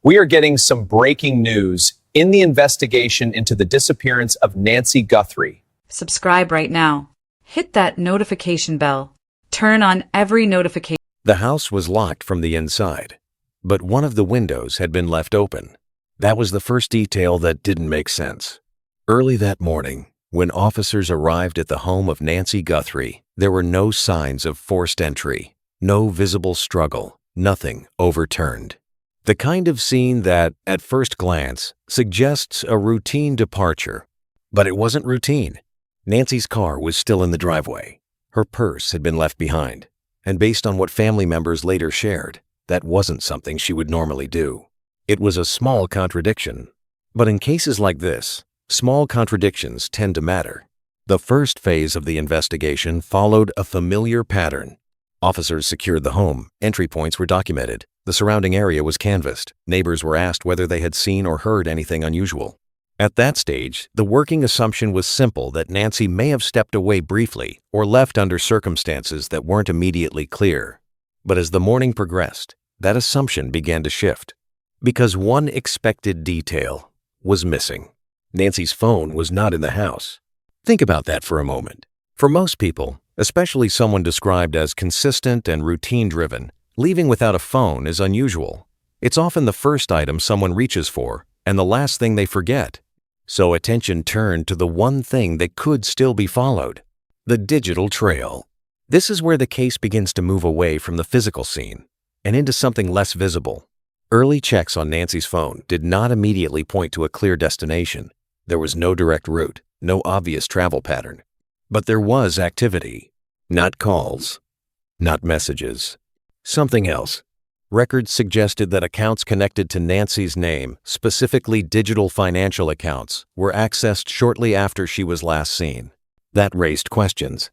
We are getting some breaking news in the investigation into the disappearance of Nancy Guthrie. Subscribe right now. Hit that notification bell. Turn on every notification. The house was locked from the inside, but one of the windows had been left open. That was the first detail that didn't make sense. Early that morning, when officers arrived at the home of Nancy Guthrie, there were no signs of forced entry, no visible struggle, nothing overturned. The kind of scene that, at first glance, suggests a routine departure. But it wasn't routine. Nancy's car was still in the driveway. Her purse had been left behind, and based on what family members later shared, that wasn't something she would normally do. It was a small contradiction. But in cases like this, small contradictions tend to matter. The first phase of the investigation followed a familiar pattern. Officers secured the home, entry points were documented, the surrounding area was canvassed, neighbors were asked whether they had seen or heard anything unusual. At that stage, the working assumption was simple that Nancy may have stepped away briefly or left under circumstances that weren't immediately clear. But as the morning progressed, that assumption began to shift, because one expected detail was missing. Nancy's phone was not in the house. Think about that for a moment. For most people, especially someone described as consistent and routine-driven, leaving without a phone is unusual. It's often the first item someone reaches for and the last thing they forget. So attention turned to the one thing that could still be followed: the digital trail. This is where the case begins to move away from the physical scene and into something less visible. Early checks on Nancy's phone did not immediately point to a clear destination. There was no direct route, no obvious travel pattern. But there was activity. Not calls, not messages. Something else. Records suggested that accounts connected to Nancy's name, specifically digital financial accounts, were accessed shortly after she was last seen. That raised questions,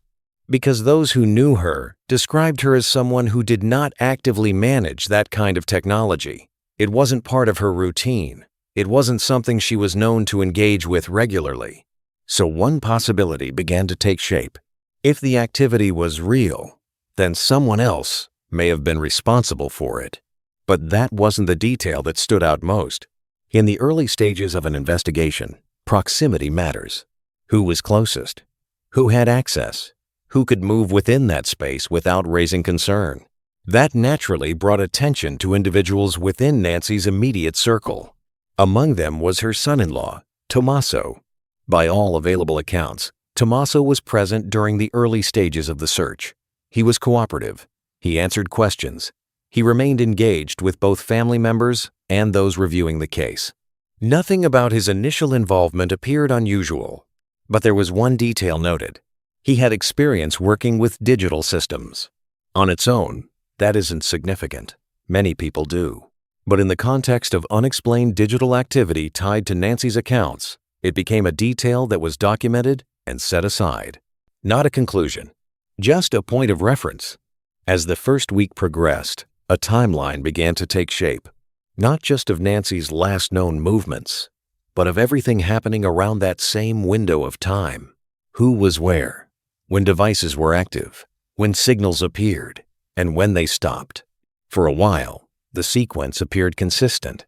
because those who knew her described her as someone who did not actively manage that kind of technology. It wasn't part of her routine. It wasn't something she was known to engage with regularly. So one possibility began to take shape. If the activity was real, then someone else may have been responsible for it. But that wasn't the detail that stood out most. In the early stages of an investigation, proximity matters. Who was closest? Who had access? Who could move within that space without raising concern? That naturally brought attention to individuals within Nancy's immediate circle. Among them was her son-in-law, Tommaso. By all available accounts, Tommaso was present during the early stages of the search. He was cooperative. He answered questions. He remained engaged with both family members and those reviewing the case. Nothing about his initial involvement appeared unusual, but there was one detail noted. He had experience working with digital systems. On its own, that isn't significant. Many people do. But in the context of unexplained digital activity tied to Nancy's accounts, it became a detail that was documented and set aside. Not a conclusion, just a point of reference. As the first week progressed, a timeline began to take shape, not just of Nancy's last known movements, but of everything happening around that same window of time. Who was where, when devices were active, when signals appeared, and when they stopped. For a while, the sequence appeared consistent,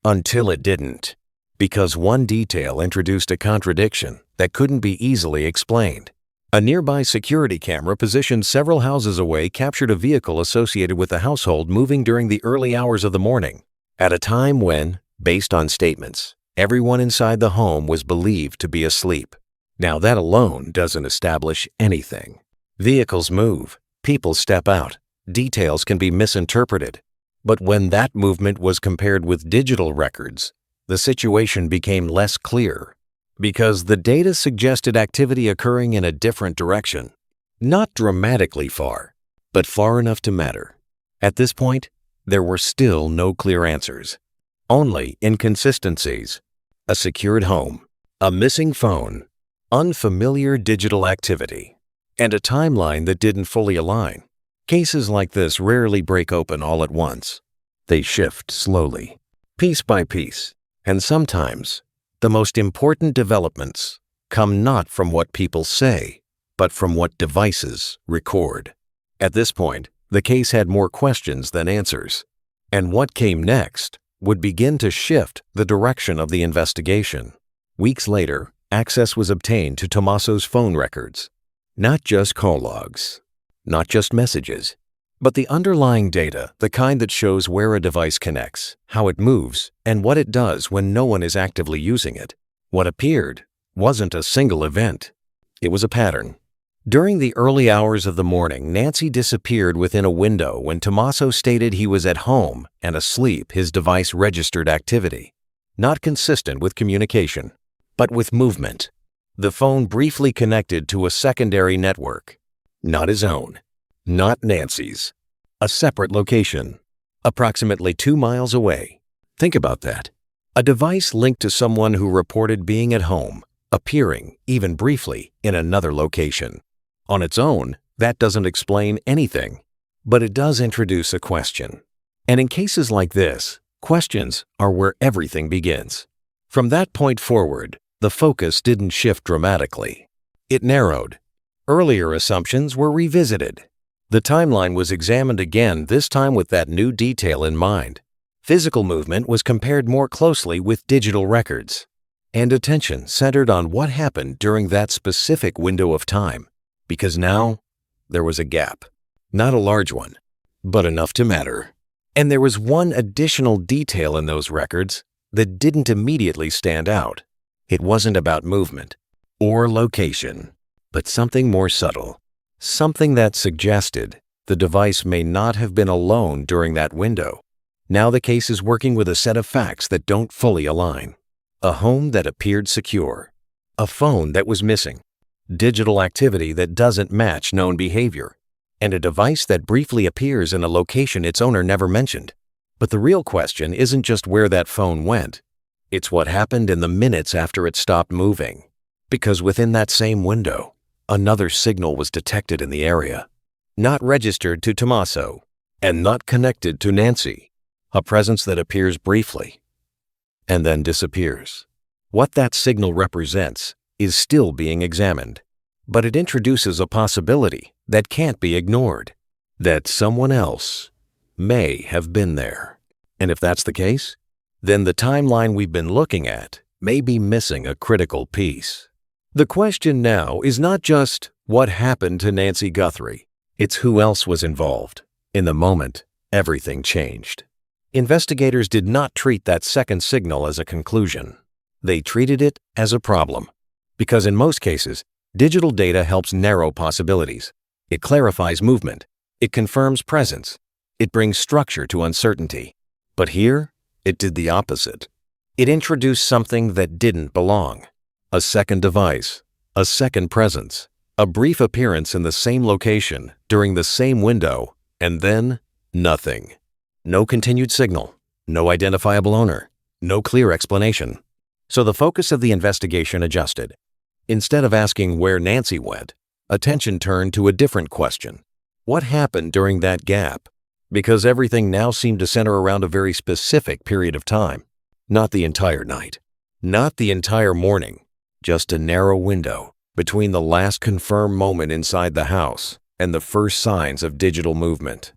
until it didn't, because one detail introduced a contradiction that couldn't be easily explained. A nearby security camera positioned several houses away captured a vehicle associated with the household moving during the early hours of the morning, at a time when, based on statements, everyone inside the home was believed to be asleep. Now that alone doesn't establish anything. Vehicles move, people step out, details can be misinterpreted. But when that movement was compared with digital records, the situation became less clear, because the data suggested activity occurring in a different direction. Not dramatically far, but far enough to matter. At this point, there were still no clear answers. Only inconsistencies. A secured home, a missing phone, unfamiliar digital activity, and a timeline that didn't fully align. Cases like this rarely break open all at once. They shift slowly, piece by piece, and sometimes the most important developments come not from what people say, but from what devices record. At this point, the case had more questions than answers, and what came next would begin to shift the direction of the investigation. Weeks later, access was obtained to Tommaso's phone records. Not just call logs, not just messages, but the underlying data, the kind that shows where a device connects, how it moves, and what it does when no one is actively using it. What appeared wasn't a single event. It was a pattern. During the early hours of the morning, Nancy disappeared within a window when Tommaso stated he was at home and asleep. His device registered activity, not consistent with communication, but with movement. The phone briefly connected to a secondary network, not his own, not Nancy's, a separate location, approximately 2 miles away. Think about that. A device linked to someone who reported being at home, appearing, even briefly, in another location. On its own, that doesn't explain anything, but it does introduce a question. And in cases like this, questions are where everything begins. From that point forward, the focus didn't shift dramatically. It narrowed. Earlier assumptions were revisited. The timeline was examined again, this time with that new detail in mind. Physical movement was compared more closely with digital records, and attention centered on what happened during that specific window of time. Because now, there was a gap. Not a large one, but enough to matter. And there was one additional detail in those records that didn't immediately stand out. It wasn't about movement or location, but something more subtle. Something that suggested the device may not have been alone during that window. Now the case is working with a set of facts that don't fully align. A home that appeared secure. A phone that was missing. Digital activity that doesn't match known behavior, and a device that briefly appears in a location its owner never mentioned. But the real question isn't just where that phone went, it's what happened in the minutes after it stopped moving. Because within that same window, another signal was detected in the area, not registered to Tommaso, and not connected to Nancy. A presence that appears briefly, and then disappears. What that signal represents is still being examined, but it introduces a possibility that can't be ignored, that someone else may have been there. And if that's the case, then the timeline we've been looking at may be missing a critical piece. The question now is not just what happened to Nancy Guthrie, it's who else was involved. In the moment, everything changed. Investigators did not treat that second signal as a conclusion. They treated it as a problem. Because in most cases, digital data helps narrow possibilities. It clarifies movement. It confirms presence. It brings structure to uncertainty. But here, it did the opposite. It introduced something that didn't belong. A second device, a second presence, a brief appearance in the same location during the same window, and then nothing. No continued signal, no identifiable owner, no clear explanation. So the focus of the investigation adjusted. Instead of asking where Nancy went, attention turned to a different question. What happened during that gap? Because everything now seemed to center around a very specific period of time. Not the entire night, not the entire morning, just a narrow window between the last confirmed moment inside the house and the first signs of digital movement.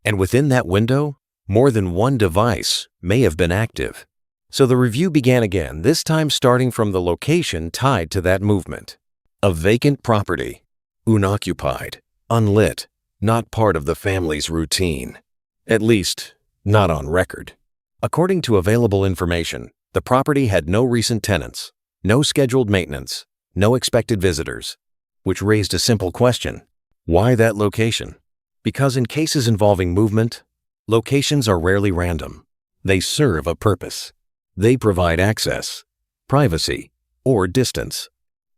And within that window, more than one device may have been active. So the review began again, this time starting from the location tied to that movement. A vacant property, unoccupied, unlit, not part of the family's routine. At least, not on record. According to available information, the property had no recent tenants, no scheduled maintenance, no expected visitors, which raised a simple question. Why that location? Because in cases involving movement, locations are rarely random. They serve a purpose. They provide access, privacy, or distance.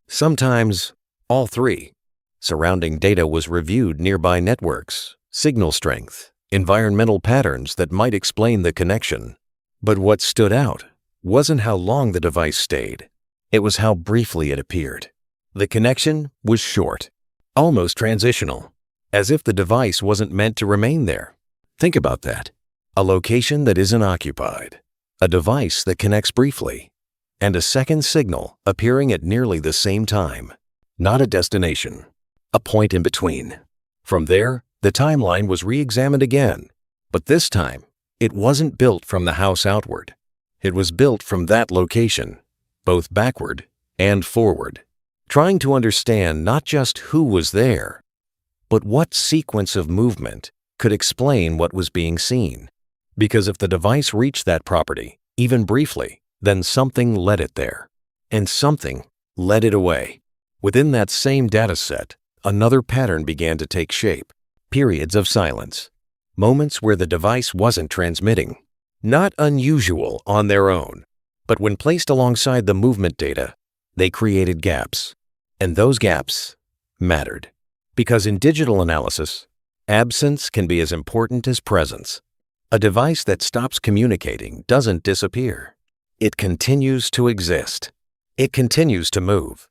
Sometimes, all three. Surrounding data was reviewed, nearby networks, signal strength, environmental patterns that might explain the connection. But what stood out wasn't how long the device stayed. It was how briefly it appeared. The connection was short, almost transitional, as if the device wasn't meant to remain there. Think about that. A location that isn't occupied, a device that connects briefly, and a second signal appearing at nearly the same time. Not a destination, a point in between. From there, the timeline was re-examined again, but this time, It wasn't built from the house outward. It was built from that location, both backward and forward, trying to understand not just who was there, but what sequence of movement could explain what was being seen. Because if the device reached that property, even briefly, then something led it there, and something led it away. Within that same data set, another pattern began to take shape. Periods of silence. Moments where the device wasn't transmitting. Not unusual on their own, but when placed alongside the movement data, they created gaps. And those gaps mattered. Because in digital analysis, absence can be as important as presence. A device that stops communicating doesn't disappear. It continues to exist. It continues to move.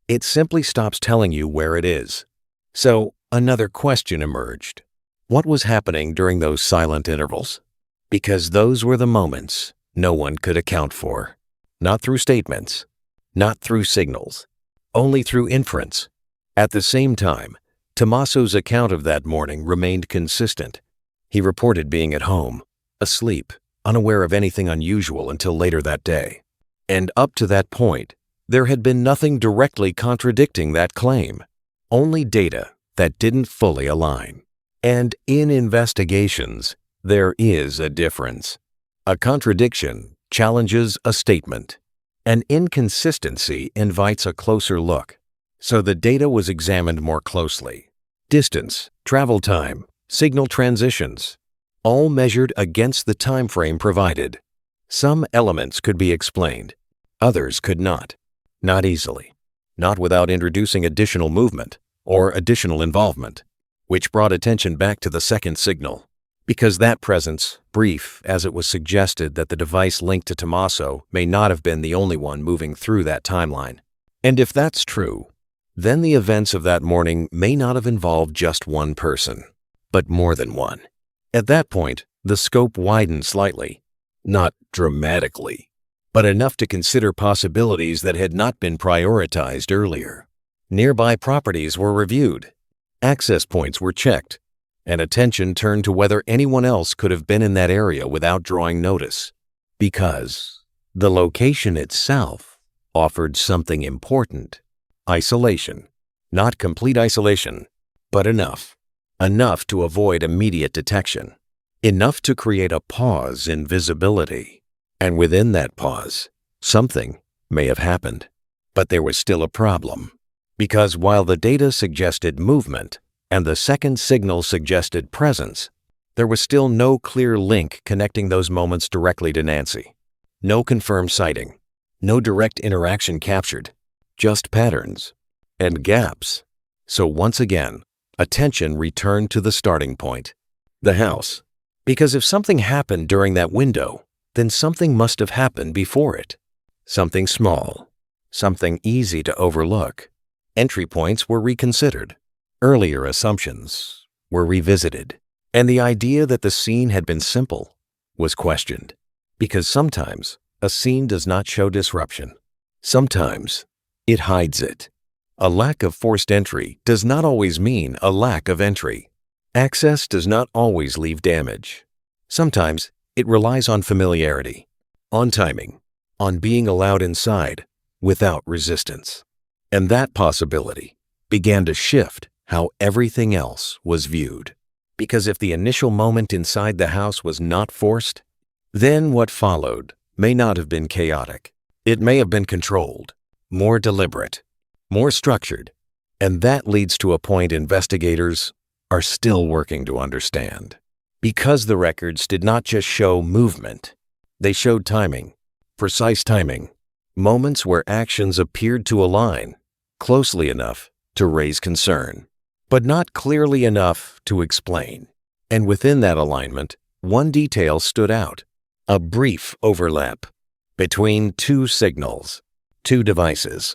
It simply stops telling you where it is. So, another question emerged. What was happening during those silent intervals? Because those were the moments no one could account for. Not through statements, not through signals, only through inference. At the same time, Tommaso's account of that morning remained consistent. He reported being at home, asleep, unaware of anything unusual until later that day. And up to that point, there had been nothing directly contradicting that claim, only data that didn't fully align. And in investigations, there is a difference. A contradiction challenges a statement. An inconsistency invites a closer look. So the data was examined more closely. Distance, travel time, signal transitions, all measured against the time frame provided. Some elements could be explained, others could not. Not easily, not without introducing additional movement or additional involvement, which brought attention back to the second signal. Because that presence, brief as it was suggested that the device linked to Tommaso may not have been the only one moving through that timeline. And if that's true, then the events of that morning may not have involved just one person, but more than one. At that point, the scope widened slightly, not dramatically, but enough to consider possibilities that had not been prioritized earlier. Nearby properties were reviewed, access points were checked, and attention turned to whether anyone else could have been in that area without drawing notice. Because the location itself offered something important. Isolation. Not complete isolation, but enough. Enough to avoid immediate detection. Enough to create a pause in visibility. And within that pause, something may have happened. But there was still a problem. Because while the data suggested movement and the second signal suggested presence, there was still no clear link connecting those moments directly to Nancy. No confirmed sighting. No direct interaction captured. Just patterns and gaps. So once again, attention returned to the starting point, the house. Because if something happened during that window, then something must have happened before it. Something small, something easy to overlook. Entry points were reconsidered. Earlier assumptions were revisited. And the idea that the scene had been simple was questioned. Because sometimes a scene does not show disruption. Sometimes it hides it. A lack of forced entry does not always mean a lack of entry. Access does not always leave damage. Sometimes it relies on familiarity, on timing, on being allowed inside without resistance. And that possibility began to shift how everything else was viewed. Because if the initial moment inside the house was not forced, then what followed may not have been chaotic. It may have been controlled, more deliberate, more structured, and that leads to a point investigators are still working to understand. Because the records did not just show movement, they showed timing, precise timing, moments where actions appeared to align closely enough to raise concern, but not clearly enough to explain. And within that alignment, one detail stood out, a brief overlap between two signals, two devices,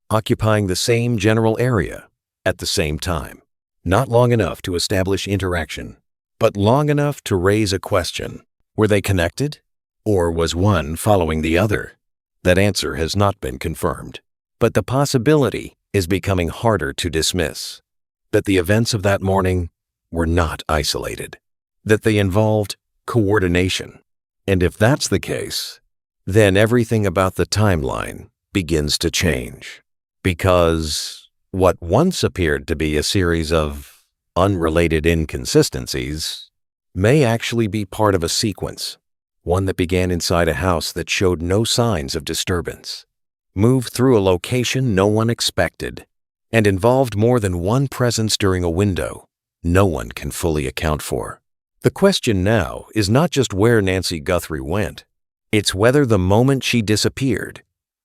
occupying the same general area at the same time. Not long enough to establish interaction, but long enough to raise a question. Were they connected? Or was one following the other? That answer has not been confirmed. But the possibility is becoming harder to dismiss. That the events of that morning were not isolated. That they involved coordination. And if that's the case, then everything about the timeline begins to change. Because what once appeared to be a series of unrelated inconsistencies may actually be part of a sequence, one that began inside a house that showed no signs of disturbance, moved through a location no one expected, and involved more than one presence during a window no one can fully account for. The question now is not just where Nancy Guthrie went, it's whether the moment she disappeared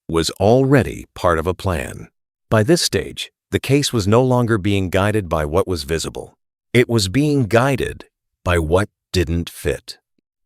was already part of a plan. By this stage, the case was no longer being guided by what was visible. It was being guided by what didn't fit.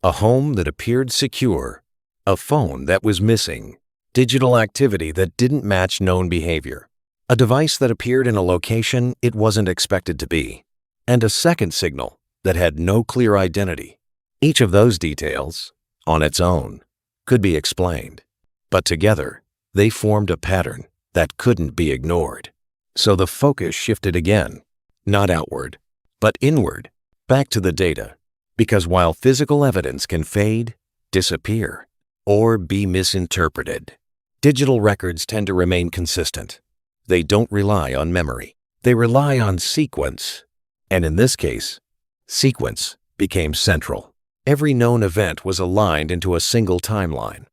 A home that appeared secure, a phone that was missing, digital activity that didn't match known behavior, a device that appeared in a location it wasn't expected to be, and a second signal that had no clear identity. Each of those details, on its own, could be explained, but together they formed a pattern that couldn't be ignored. So the focus shifted again, not outward, but inward, back to the data. Because while physical evidence can fade, disappear, or be misinterpreted, digital records tend to remain consistent. They don't rely on memory. They rely on sequence. And in this case, sequence became central. Every known event was aligned into a single timeline,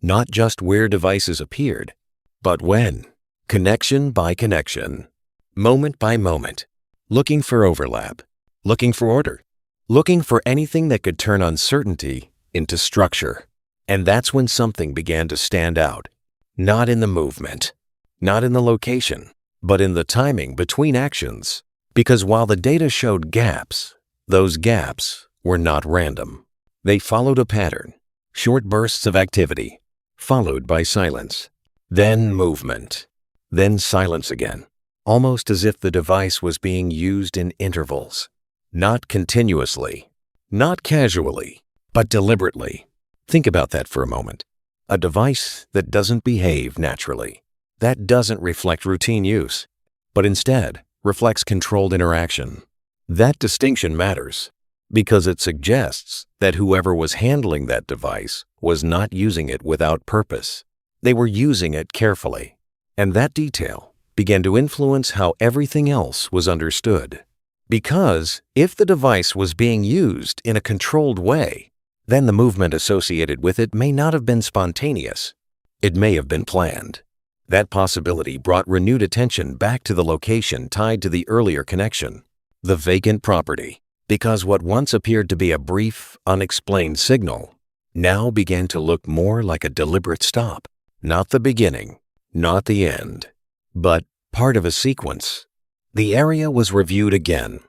not just where devices appeared, but when, connection by connection, moment by moment, looking for overlap, looking for order, looking for anything that could turn uncertainty into structure. And that's when something began to stand out, not in the movement, not in the location, but in the timing between actions. Because while the data showed gaps, those gaps were not random. They followed a pattern, short bursts of activity, followed by silence, then movement, then silence again, almost as if the device was being used in intervals, not continuously, not casually, but deliberately. Think about that for a moment. A device that doesn't behave naturally, that doesn't reflect routine use, but instead reflects controlled interaction. That distinction matters because it suggests that whoever was handling that device was not using it without purpose. They were using it carefully, and that detail began to influence how everything else was understood. Because if the device was being used in a controlled way, then the movement associated with it may not have been spontaneous. It may have been planned. That possibility brought renewed attention back to the location tied to the earlier connection, the vacant property, because what once appeared to be a brief, unexplained signal now began to look more like a deliberate stop, not the beginning, not the end, but part of a sequence. The area was reviewed again,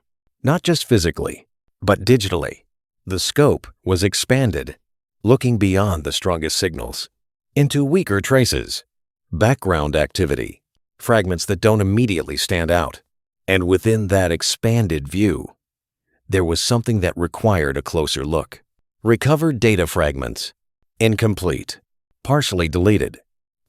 not just physically, but digitally. The scope was expanded, looking beyond the strongest signals, into weaker traces, background activity, fragments that don't immediately stand out. And within that expanded view, there was something that required a closer look. Recovered data fragments, incomplete, partially deleted,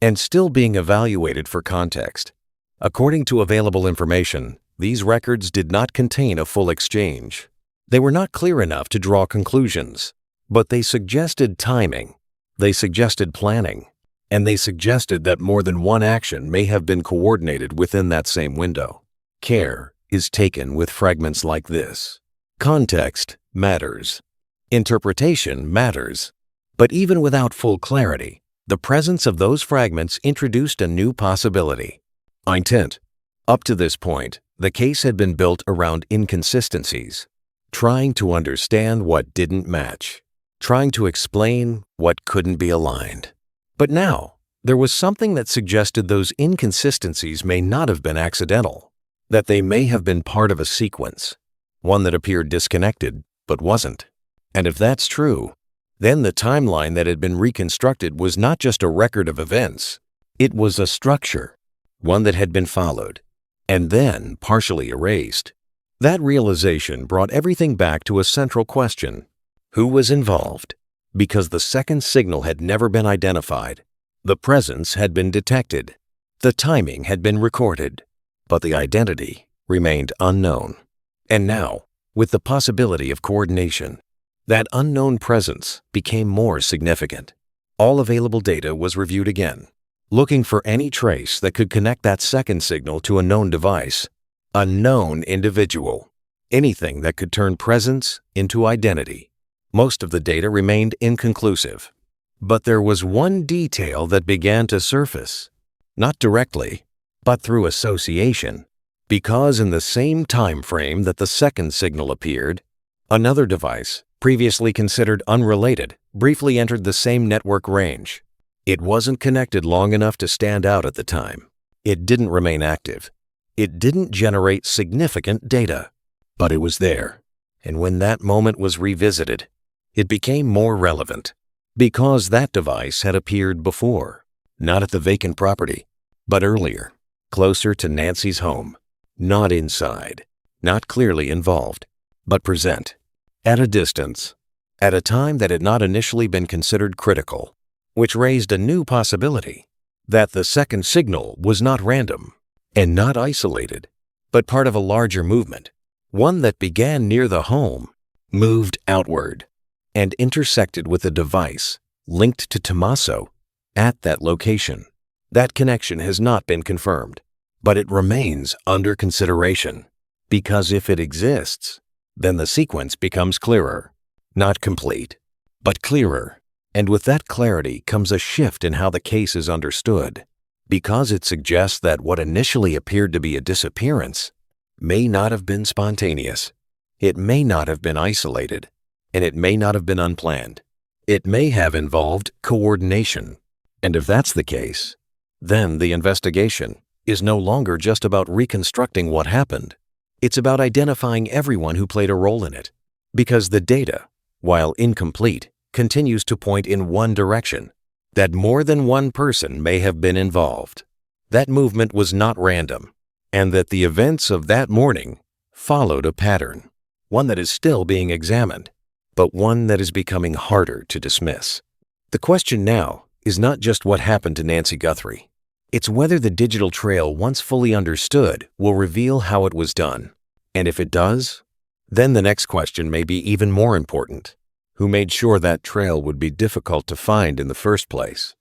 and still being evaluated for context. According to available information, these records did not contain a full exchange. They were not clear enough to draw conclusions, but they suggested timing, they suggested planning, and they suggested that more than one action may have been coordinated within that same window. Care is taken with fragments like this. Context matters. Interpretation matters. But even without full clarity, the presence of those fragments introduced a new possibility. Intent. Up to this point, the case had been built around inconsistencies, trying to understand what didn't match, trying to explain what couldn't be aligned. But now, there was something that suggested those inconsistencies may not have been accidental, that they may have been part of a sequence, one that appeared disconnected but wasn't. And if that's true, then the timeline that had been reconstructed was not just a record of events, it was a structure, one that had been followed, and then partially erased. That realization brought everything back to a central question. Who was involved? Because the second signal had never been identified. The presence had been detected. The timing had been recorded. But the identity remained unknown. And now, with the possibility of coordination, That unknown presence became more significant. All available data was reviewed again, looking for any trace that could connect that second signal to a known device, a known individual, anything that could turn presence into identity. Most of the data remained inconclusive, but there was one detail that began to surface, not directly, but through association, because in the same time frame that the second signal appeared, another device, previously considered unrelated, briefly entered the same network range. It wasn't connected long enough to stand out at the time. It didn't remain active. It didn't generate significant data, but it was there. And when that moment was revisited, it became more relevant because that device had appeared before, not at the vacant property, but earlier, closer to Nancy's home, not inside, not clearly involved, but present, at a distance, at a time that had not initially been considered critical, which raised a new possibility that the second signal was not random and not isolated, but part of a larger movement, one that began near the home, moved outward, and intersected with a device linked to Tommaso at that location. That connection has not been confirmed, but it remains under consideration, because if it exists, then the sequence becomes clearer, not complete, but clearer. And with that clarity comes a shift in how the case is understood, because it suggests that what initially appeared to be a disappearance may not have been spontaneous. It may not have been isolated, and it may not have been unplanned. It may have involved coordination. And if that's the case, then the investigation is no longer just about reconstructing what happened. It's about identifying everyone who played a role in it, because the data, while incomplete, continues to point in one direction, that more than one person may have been involved. That movement was not random, and that the events of that morning followed a pattern, one that is still being examined, but one that is becoming harder to dismiss. The question now is not just what happened to Nancy Guthrie. It's whether the digital trail, once fully understood, will reveal how it was done. And if it does, then the next question may be even more important. Who made sure that trail would be difficult to find in the first place?